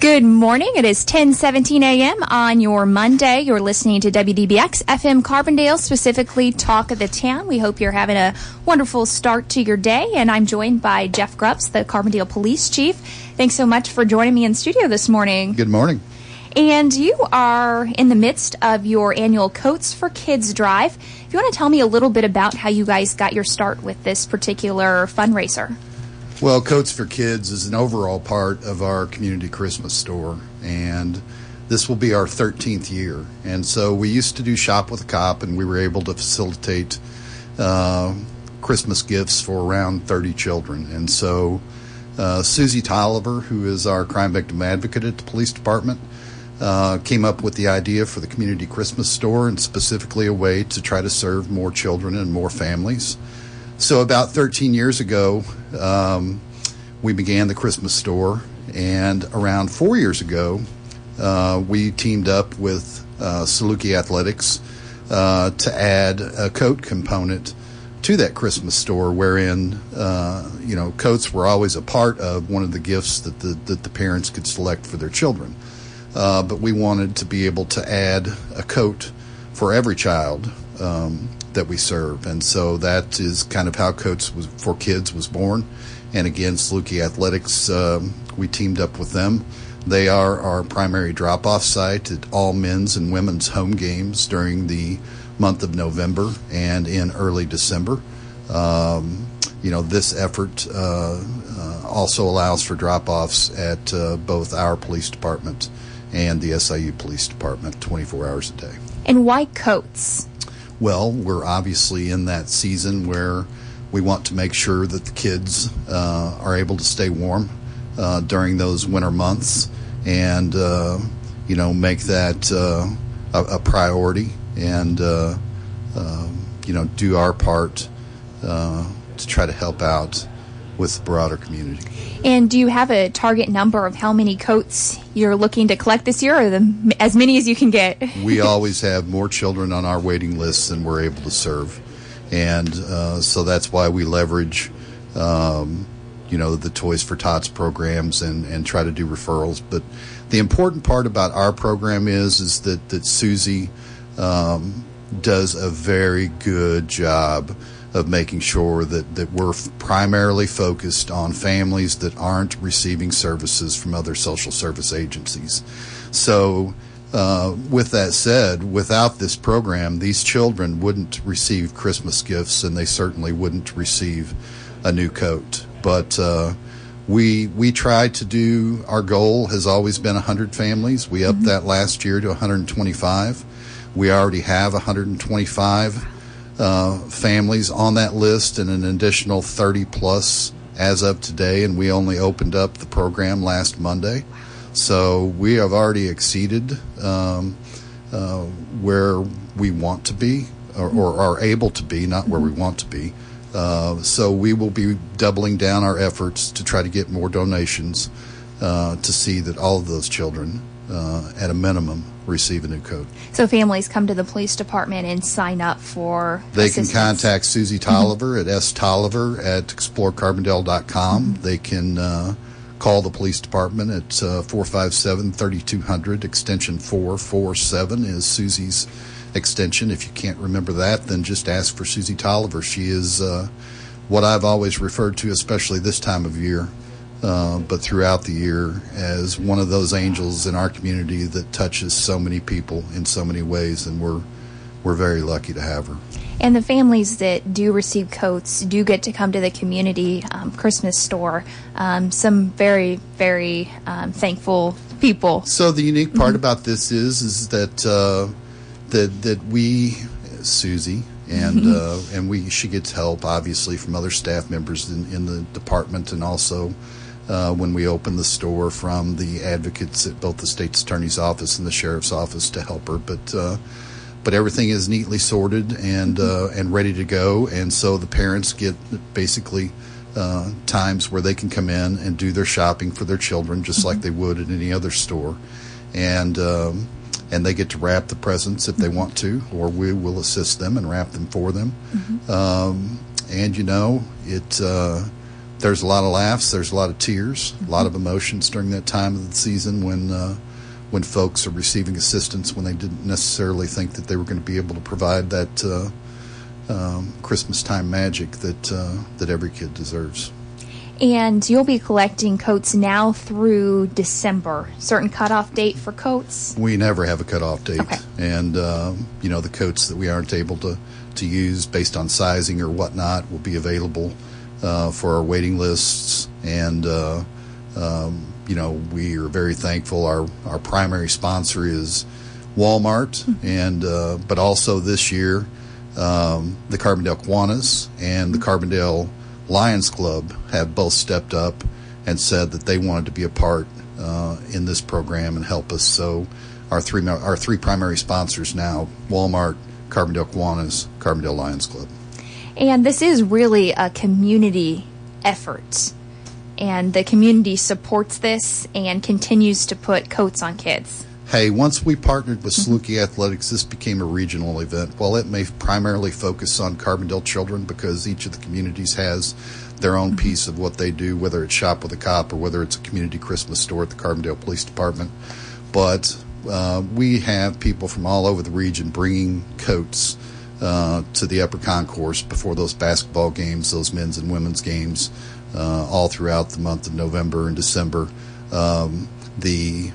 Good morning. It is 10:17 a.m. on your Monday. You're listening to WDBX FM Carbondale, specifically Talk of the Town. We hope you're having a wonderful start to your day, and I'm joined by Jeff Grubbs, the Carbondale Police Chief. Thanks so much for joining me in studio this morning. Good morning. And you are in the midst of your annual Coats for Kids drive. If you want to tell me a little bit about how you guys got your start with this particular fundraiser. Well, Coats for Kids is an overall part of our community Christmas store, and this will be our 13th year. And so we used to do Shop with a Cop, and we were able to facilitate Christmas gifts for around 30 children. And so Susie Tolliver, who is our crime victim advocate at the police department, came up with the idea for the community Christmas store, and specifically a way to try to serve more children and more families. So about 13 years ago, we began the Christmas store, and around 4 years ago, we teamed up with Saluki Athletics to add a coat component to that Christmas store, wherein coats were always a part of one of the gifts that the parents could select for their children. But we wanted to be able to add a coat for every child that we serve, and so that is kind of how Coats for Kids was born. And again, Saluki Athletics, we teamed up with them. They are our primary drop-off site at all men's and women's home games during the month of November and in early December. This effort also allows for drop-offs at both our police department and the SIU Police Department 24 hours a day. And why Coats? Well, we're obviously in that season where we want to make sure that the kids are able to stay warm during those winter months, and make that a priority, and do our part to try to help out with the broader community. And do you have a target number of how many coats you're looking to collect this year, or as many as you can get? We always have more children on our waiting list than we're able to serve. And so that's why we leverage, the Toys for Tots programs and try to do referrals. But the important part about our program is that Susie does a very good job of making sure that we're primarily focused on families that aren't receiving services from other social service agencies. So with that said, without this program, these children wouldn't receive Christmas gifts, and they certainly wouldn't receive a new coat. But we try to do, our goal has always been 100 families. We upped that last year to 125. We already have 125 families on that list, and an additional 30 plus as of today, and we only opened up the program last Monday. So we have already exceeded where we want to be, or are able to be, not where we want to be. So we will be doubling down our efforts to try to get more donations to see that all of those children, at a minimum, receive a new coat. So families come to the police department and sign up for assistance. They can contact Susie Tolliver at stolliver@explorecarbondale.com. They can call the police department at 457-3200, extension 447 is Susie's extension. If you can't remember that, then just ask for Susie Tolliver. She is what I've always referred to, especially this time of year, but throughout the year, as one of those angels in our community that touches so many people in so many ways, and we're very lucky to have her. And the families that do receive coats do get to come to the community Christmas store. Some very, very thankful people. So the unique part about this is that that we, Susie, and she gets help obviously from other staff members in the department, and also when we open the store from the advocates at both the state's attorney's office and the sheriff's office to help her. But everything is neatly sorted and ready to go, and so the parents get basically times where they can come in and do their shopping for their children just like they would at any other store, and they get to wrap the presents if they want to, or we will assist them and wrap them for them. And There's a lot of laughs, there's a lot of tears, a lot of emotions during that time of the season when folks are receiving assistance when they didn't necessarily think that they were going to be able to provide that Christmas time magic that every kid deserves. And you'll be collecting coats now through December. Certain cutoff date for coats? We never have a cutoff date. Okay. And, the coats that we aren't able to use based on sizing or whatnot will be available for our waiting lists. And, we are very thankful. Our primary sponsor is Walmart, and but also this year, the Carbondale Kiwanis and the Carbondale Lions Club have both stepped up and said that they wanted to be a part in this program and help us. So our three primary sponsors now: Walmart, Carbondale Kiwanis, Carbondale Lions Club. And this is really a community effort, and the community supports this and continues to put coats on kids. Hey, once we partnered with Saluki Athletics, this became a regional event. While it may primarily focus on Carbondale children, because each of the communities has their own piece of what they do, whether it's Shop with a Cop or whether it's a community Christmas store at the Carbondale Police Department. But we have people from all over the region bringing coats to the upper concourse before those basketball games, those men's and women's games, all throughout the month of November and December. The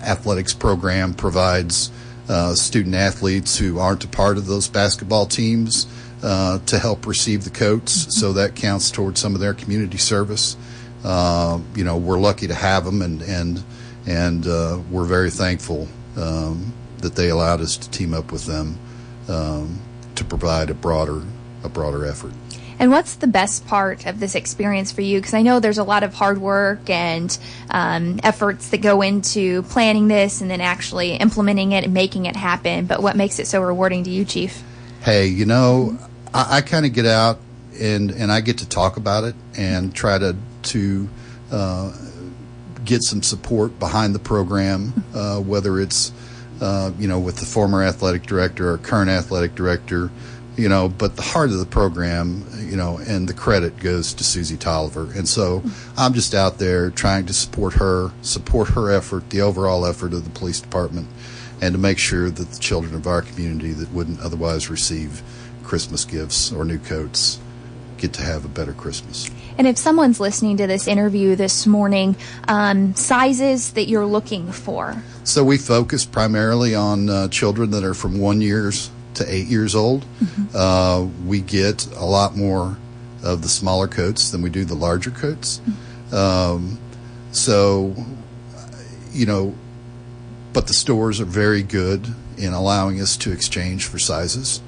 athletics program provides student athletes who aren't a part of those basketball teams to help receive the coats, so that counts towards some of their community service. We're lucky to have them, and we're very thankful that they allowed us to team up with them to provide a broader effort. And what's the best part of this experience for you? Because I know there's a lot of hard work and efforts that go into planning this and then actually implementing it and making it happen. But what makes it so rewarding to you, Chief? Hey, I kind of get out and I get to talk about it and try to get some support behind the program, whether it's with the former athletic director or current athletic director. But the heart of the program, and the credit goes to Susie Tolliver. And so I'm just out there trying to support her effort, the overall effort of the police department, and to make sure that the children of our community that wouldn't otherwise receive Christmas gifts or new coats get to have a better Christmas. And if someone's listening to this interview this morning, sizes that you're looking for? So we focus primarily on children that are from 1 year to 8 years old. We get a lot more of the smaller coats than we do the larger coats. But the stores are very good in allowing us to exchange for sizes.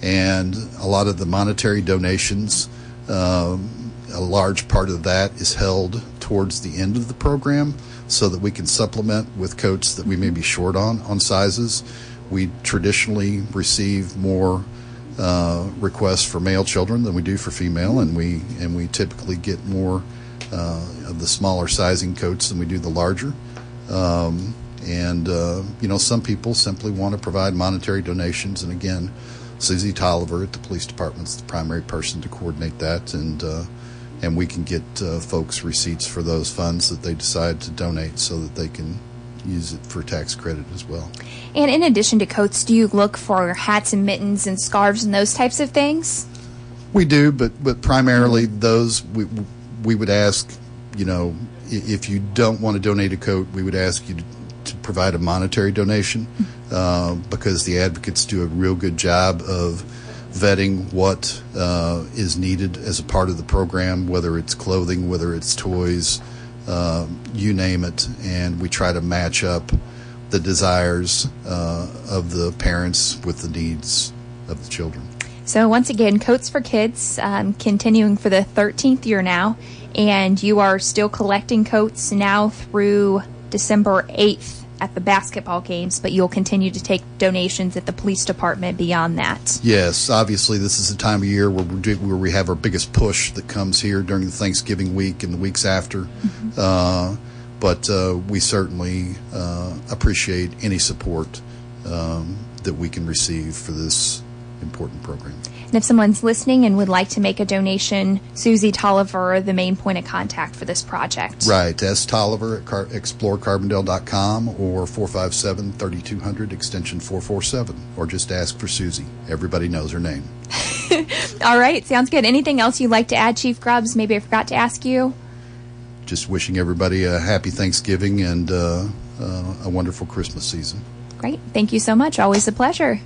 And a lot of the monetary donations, a large part of that is held towards the end of the program so that we can supplement with coats that we may be short on sizes. We traditionally receive more requests for male children than we do for female, and we typically get more of the smaller sizing coats than we do the larger. Some people simply want to provide monetary donations, and again, Susie Tolliver at the police department is the primary person to coordinate that, and we can get folks receipts for those funds that they decide to donate so that they can use it for tax credit as well. And in addition to coats, do you look for hats and mittens and scarves and those types of things? We do, but primarily those we would ask, if you don't want to donate a coat, we would ask you to provide a monetary donation because the advocates do a real good job of vetting what is needed as a part of the program, whether it's clothing, whether it's toys, you name it, and we try to match up the desires of the parents with the needs of the children. So once again, Coats for Kids, continuing for the 13th year now, and you are still collecting coats now through December 8th at the basketball games, but you'll continue to take donations at the police department beyond that. Yes, obviously this is the time of year where we have our biggest push that comes here during the Thanksgiving week and the weeks after. But we certainly appreciate any support that we can receive for this important program. And if someone's listening and would like to make a donation, Susie Tolliver, the main point of contact for this project. Right. S. Tolliver at explorecarbondale.com or 457-3200 extension 447, or just ask for Susie. Everybody knows her name. All right. Sounds good. Anything else you'd like to add, Chief Grubbs? Maybe I forgot to ask you. Just wishing everybody a happy Thanksgiving and a wonderful Christmas season. Great. Thank you so much. Always a pleasure.